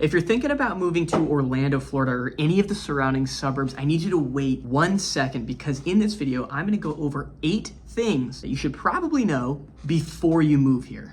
If you're thinking about moving to Orlando, Florida, or any of the surrounding suburbs, I need you to wait 1 second because in this video, I'm gonna go over 8 things that you should probably know before you move here.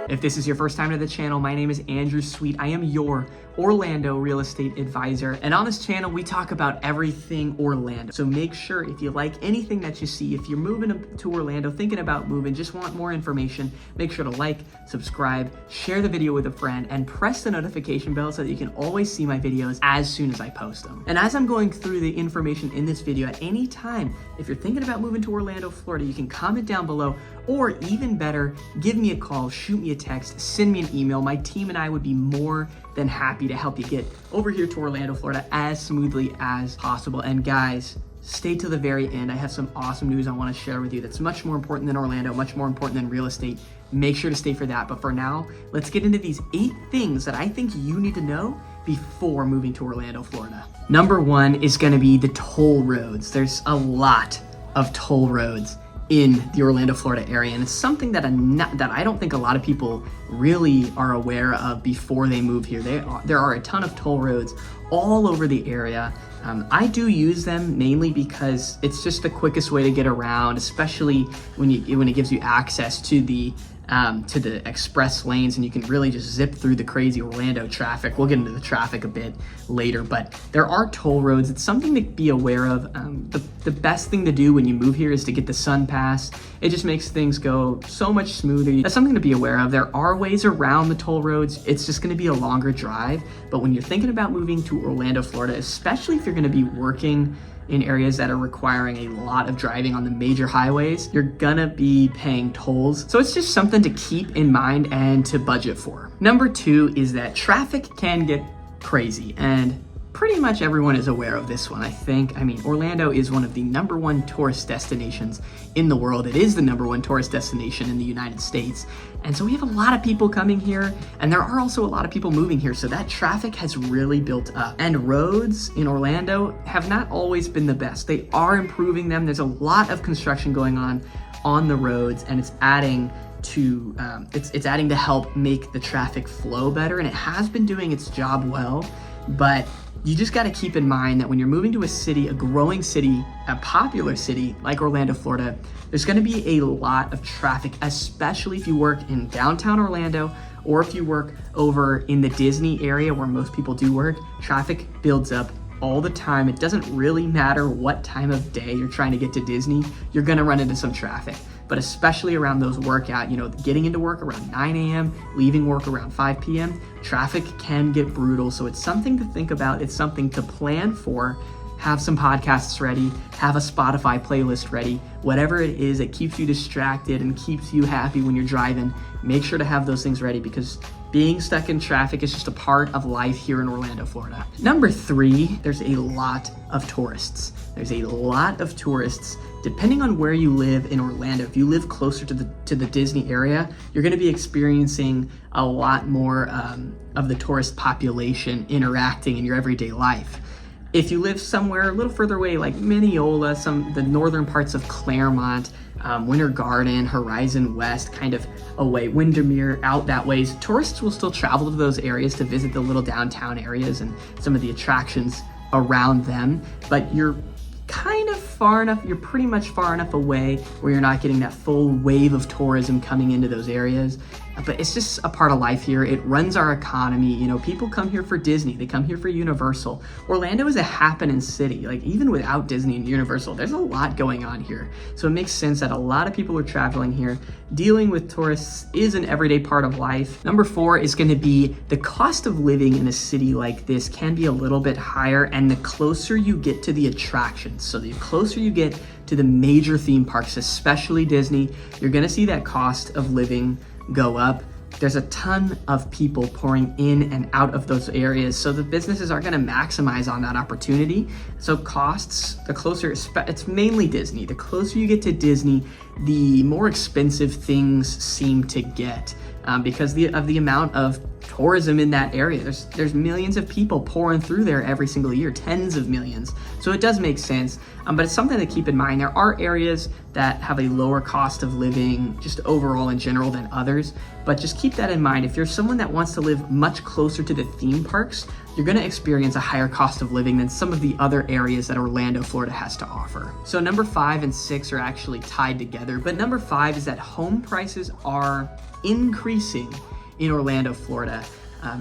If this is your first time to the channel, my name is Andrew Sweet. I am your Orlando real estate advisor. And on this channel, we talk about everything Orlando. So make sure if you like anything that you see, if you're moving to Orlando, thinking about moving, just want more information, make sure to like, subscribe, share the video with a friend, and press the notification bell so that you can always see my videos as soon as I post them. And as I'm going through the information in this video, at any time, if you're thinking about moving to Orlando, Florida, you can comment down below, or even better, give me a call, shoot me a text, send me an email. My team and I would be more than happy to help you get over here to Orlando, Florida as smoothly as possible. And guys, stay till the very end. I have some awesome news I want to share with you that's much more important than Orlando, much more important than real estate. Make sure to stay for that. But for now, let's get into these 8 things that I think you need to know before moving to Orlando, Florida. Number 1 is going to be the toll roads. There's a lot of toll roads in the Orlando, Florida area, and it's something that I don't think a lot of people really are aware of before they move here. There are a ton of toll roads all over the area. I do use them mainly because it's just the quickest way to get around, especially when it gives you access to the express lanes, and you can really just zip through the crazy Orlando traffic. We'll get into the traffic a bit later, but there are toll roads. It's something to be aware of. The best thing to do when you move here is to get the Sun Pass. It just makes things go so much smoother. That's something to be aware of. There are ways around the toll roads. It's just gonna be a longer drive, but when you're thinking about moving to Orlando, Florida, especially if you're gonna be working in areas that are requiring a lot of driving on the major highways, you're gonna be paying tolls. So it's just something to keep in mind and to budget for. Number 2 is that traffic can get crazy, and pretty much everyone is aware of this one, I think. I mean, Orlando is one of the #1 tourist destinations in the world. It is the #1 tourist destination in the United States. And so we have a lot of people coming here, and there are also a lot of people moving here. So that traffic has really built up. And roads in Orlando have not always been the best. They are improving them. There's a lot of construction going on the roads, and it's adding to help make the traffic flow better. And it has been doing its job well, but you just got to keep in mind that when you're moving to a city, a growing city, a popular city like Orlando, Florida, there's going to be a lot of traffic, especially if you work in downtown Orlando or if you work over in the Disney area where most people do work. Traffic builds up all the time. It doesn't really matter what time of day you're trying to get to Disney, you're going to run into some traffic. But especially around those workout, getting into work around 9 a.m., leaving work around 5 p.m., traffic can get brutal. So it's something to think about. It's something to plan for. Have some podcasts ready, have a Spotify playlist ready, whatever it is that keeps you distracted and keeps you happy when you're driving, make sure to have those things ready because being stuck in traffic is just a part of life here in Orlando, Florida. Number 3, there's a lot of tourists. There's a lot of tourists. Depending on where you live in Orlando, if you live closer to the Disney area, you're gonna be experiencing a lot more of the tourist population interacting in your everyday life. If you live somewhere a little further away, like Mineola, the northern parts of Claremont, Winter Garden, Horizon West, kind of away, Windermere, out that way, tourists will still travel to those areas to visit the little downtown areas and some of the attractions around them, but you're kind of far enough, you're pretty much far enough away where you're not getting that full wave of tourism coming into those areas. But it's just a part of life here. It runs our economy. People come here for Disney. They come here for Universal. Orlando is a happening city. Like even without Disney and Universal, there's a lot going on here. So it makes sense that a lot of people are traveling here. Dealing with tourists is an everyday part of life. Number 4 is going to be the cost of living in a city like this can be a little bit higher, and the closer you get to the attractions. So the closer you get to the major theme parks, especially Disney, you're going to see that cost of living go up. There's a ton of people pouring in and out of those areas, so the businesses are going to maximize on that opportunity. So costs, the closer, it's mainly Disney. The closer you get to Disney, the more expensive things seem to get because of the amount of tourism in that area. There's millions of people pouring through there every single year, tens of millions. So it does make sense, but it's something to keep in mind. There are areas that have a lower cost of living just overall in general than others, but just keep that in mind. If you're someone that wants to live much closer to the theme parks, you're gonna experience a higher cost of living than some of the other areas that Orlando, Florida has to offer. So number 5 and 6 are actually tied together, but number 5 is that home prices are increasing in Orlando, Florida.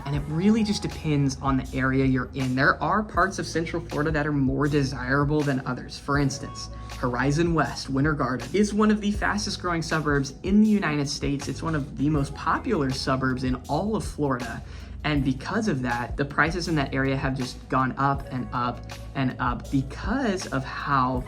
And it really just depends on the area you're in. There are parts of Central Florida that are more desirable than others. For instance, Horizon West, Winter Garden, is one of the fastest growing suburbs in the United States. It's one of the most popular suburbs in all of Florida. And because of that, the prices in that area have just gone up and up and up because of how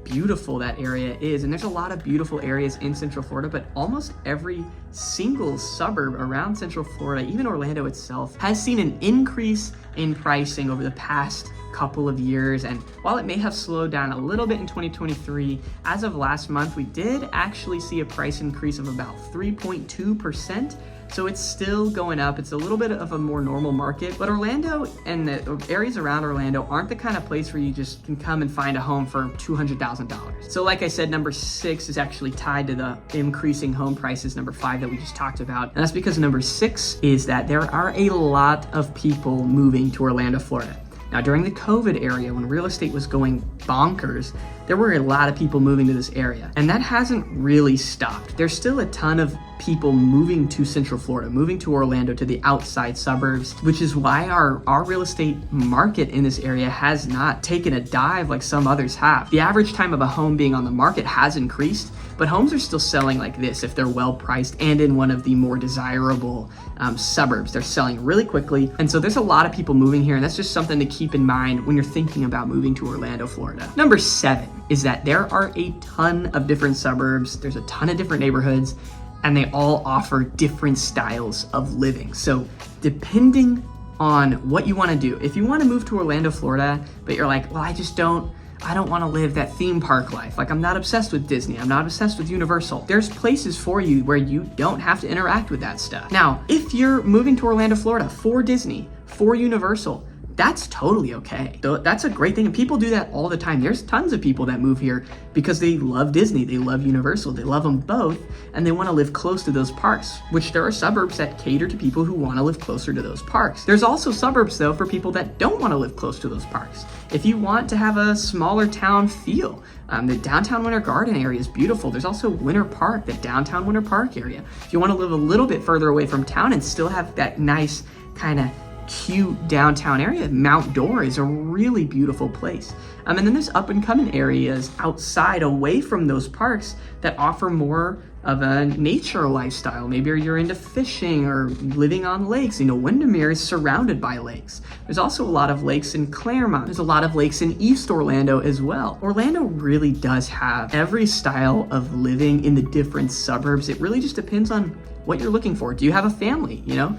beautiful that area is. And there's a lot of beautiful areas in Central Florida, but almost every single suburb around Central Florida, even Orlando itself, has seen an increase in pricing over the past couple of years. And while it may have slowed down a little bit in 2023, as of last month, we did actually see a price increase of about 3.2%. So it's still going up. It's a little bit of a more normal market, but Orlando and the areas around Orlando aren't the kind of place where you just can come and find a home for $200,000. So like I said, number 6 is actually tied to the increasing home prices, number 5 that we just talked about. And that's because number 6 is that there are a lot of people moving to Orlando, Florida. Now, during the COVID area, when real estate was going bonkers, there were a lot of people moving to this area, and that hasn't really stopped. There's still a ton of people moving to Central Florida, moving to Orlando, to the outside suburbs, which is why our real estate market in this area has not taken a dive like some others have. The average time of a home being on the market has increased, but homes are still selling like this if they're well priced and in one of the more desirable suburbs. They're selling really quickly, and so there's a lot of people moving here, and that's just something to keep in mind when you're thinking about moving to Orlando, Florida. Number 7 is that there are a ton of different suburbs, there's a ton of different neighborhoods, and they all offer different styles of living. So depending on what you want to do, if you want to move to Orlando, Florida, but you're like, well, I don't want to live that theme park life. Like, I'm not obsessed with Disney. I'm not obsessed with Universal. There's places for you where you don't have to interact with that stuff. Now, if you're moving to Orlando, Florida for Disney, for Universal, that's totally okay. That's a great thing. And people do that all the time. There's tons of people that move here because they love Disney, they love Universal, they love them both, and they want to live close to those parks, which there are suburbs that cater to people who want to live closer to those parks. There's also suburbs, though, for people that don't want to live close to those parks. If you want to have a smaller town feel, the downtown Winter Garden area is beautiful. There's also Winter Park, the downtown Winter Park area. If you want to live a little bit further away from town and still have that nice kind of cute downtown area, Mount Dora is a really beautiful place. And then there's up and coming areas outside, away from those parks, that offer more of a nature lifestyle. Maybe you're into fishing or living on lakes. You know, Windermere is surrounded by lakes. There's also a lot of lakes in Claremont. There's a lot of lakes in East Orlando as well. Orlando really does have every style of living in the different suburbs. It really just depends on what you're looking for. Do you have a family? You know,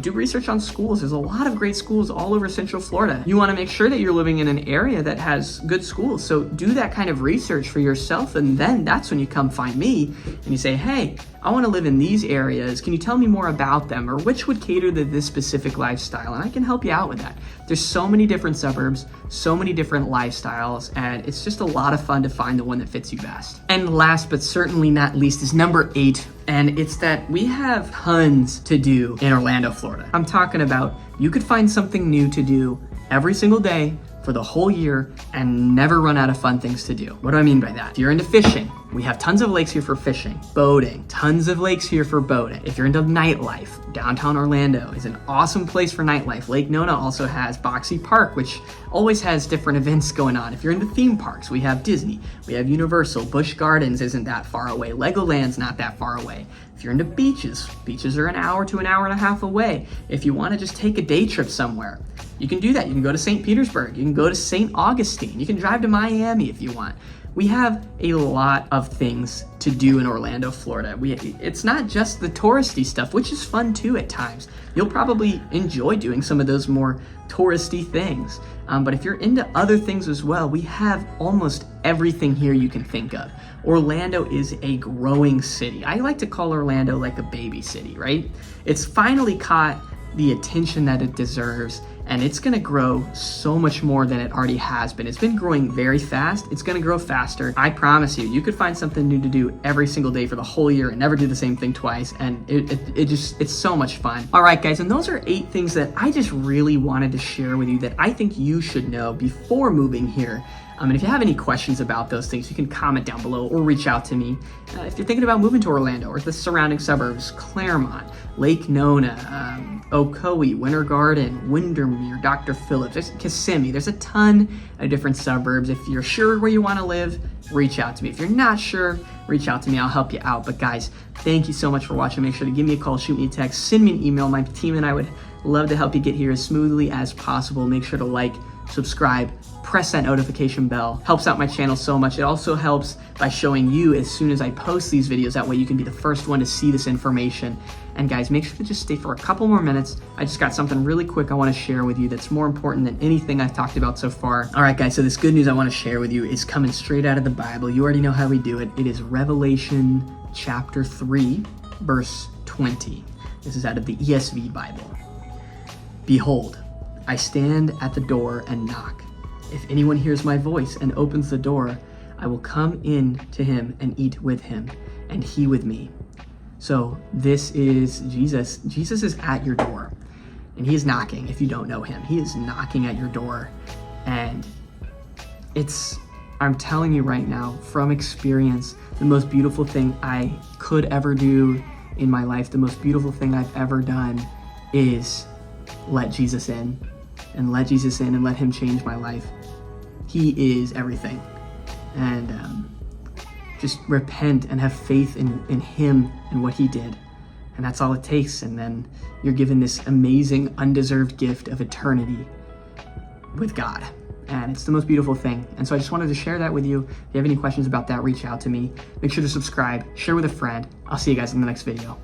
do research on schools. There's a lot of great schools all over Central Florida. You want to make sure that you're living in an area that has good schools. So do that kind of research for yourself, and then that's when you come find me and you say, hey, I want to live in these areas. Can you tell me more about them, or which would cater to this specific lifestyle? And I can help you out with that. There's so many different suburbs, so many different lifestyles, and it's just a lot of fun to find the one that fits you best. And last but certainly not least is number 8, and it's that we have tons to do in Orlando, Florida. I'm talking about you could find something new to do every single day for the whole year and never run out of fun things to do. What do I mean by that? If you're into fishing, we have tons of lakes here for fishing. Boating, tons of lakes here for boating. If you're into nightlife, downtown Orlando is an awesome place for nightlife. Lake Nona also has Boxy Park, which always has different events going on. If you're into theme parks, we have Disney, we have Universal, Busch Gardens isn't that far away, Legoland's not that far away. If you're into beaches, beaches are an hour to an hour and a half away. If you want to just take a day trip somewhere, you can do that. You can go to St. Petersburg, you can go to St. Augustine, you can drive to Miami if you want. We have a lot of things to do in Orlando, Florida. It's not just the touristy stuff, which is fun too at times. You'll probably enjoy doing some of those more touristy things. But if you're into other things as well, we have almost everything here you can think of. Orlando is a growing city. I like to call Orlando like a baby city, right? It's finally caught the attention that it deserves, and it's gonna grow so much more than it already has been. It's been growing very fast. It's gonna grow faster. I promise you, you could find something new to do every single day for the whole year and never do the same thing twice, and it's so much fun. All right, guys, and those are 8 things that I just really wanted to share with you that I think you should know before moving here. And if you have any questions about those things, you can comment down below or reach out to me. If you're thinking about moving to Orlando or the surrounding suburbs, Claremont, Lake Nona, Ocoee, Winter Garden, Windermere, Dr. Phillips, there's Kissimmee. There's a ton of different suburbs. If you're sure where you want to live, reach out to me. If you're not sure, reach out to me. I'll help you out. But guys, thank you so much for watching. Make sure to give me a call, shoot me a text, send me an email. My team and I would love to help you get here as smoothly as possible. Make sure to like, subscribe, press that notification bell. Helps out my channel so much. It also helps by showing you as soon as I post these videos. That way you can be the first one to see this information. And guys, make sure to just stay for a couple more minutes. I just got something really quick I want to share with you that's more important than anything I've talked about so far. All right, guys, so this good news I want to share with you is coming straight out of the Bible. You already know how we do it. It is Revelation chapter 3, verse 20. This is out of the ESV Bible. Behold, I stand at the door and knock. If anyone hears my voice and opens the door, I will come in to him and eat with him, and he with me. So this is Jesus. Jesus is at your door, and he is knocking. If you don't know him, he is knocking at your door. And I'm telling you right now, from experience, the most beautiful thing I could ever do in my life, the most beautiful thing I've ever done is let Jesus in. And let Jesus in and let him change my life. He is everything. And just repent and have faith in him and what he did. And that's all it takes. And then you're given this amazing, undeserved gift of eternity with God. And it's the most beautiful thing. And so I just wanted to share that with you. If you have any questions about that, reach out to me. Make sure to subscribe, share with a friend. I'll see you guys in the next video.